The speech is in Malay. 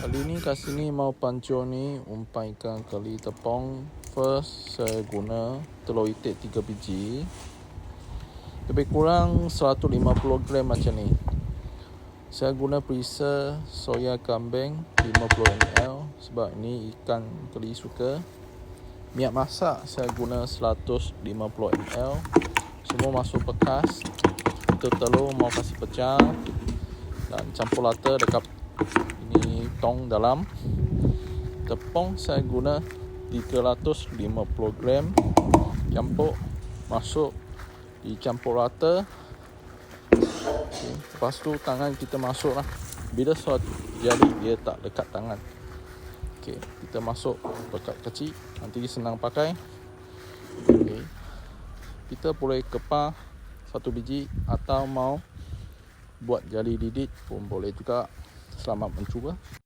Kali ni kat sini mau pancur ni umpan ikan keli tepung. First saya guna telur itik 3 biji, lebih kurang 150 gram macam ni. Saya guna perisa soya kambing 50 ml sebab ni ikan keli suka. Minyak masak saya guna 150 ml. Semua masuk bekas. Itu telur mau kasih pecah dan campur rata dekat ini tong dalam. Tepung saya guna 350 gram. Campur, masuk, dicampur rata. Okay. Lepas tu tangan kita masuk lah. Bila suatu jari dia tak dekat tangan. Okay. Kita masuk dekat kecil, nanti senang pakai. Okay. Kita boleh kepar satu biji atau mau buat jari didit pun boleh juga. Selamat mencuba.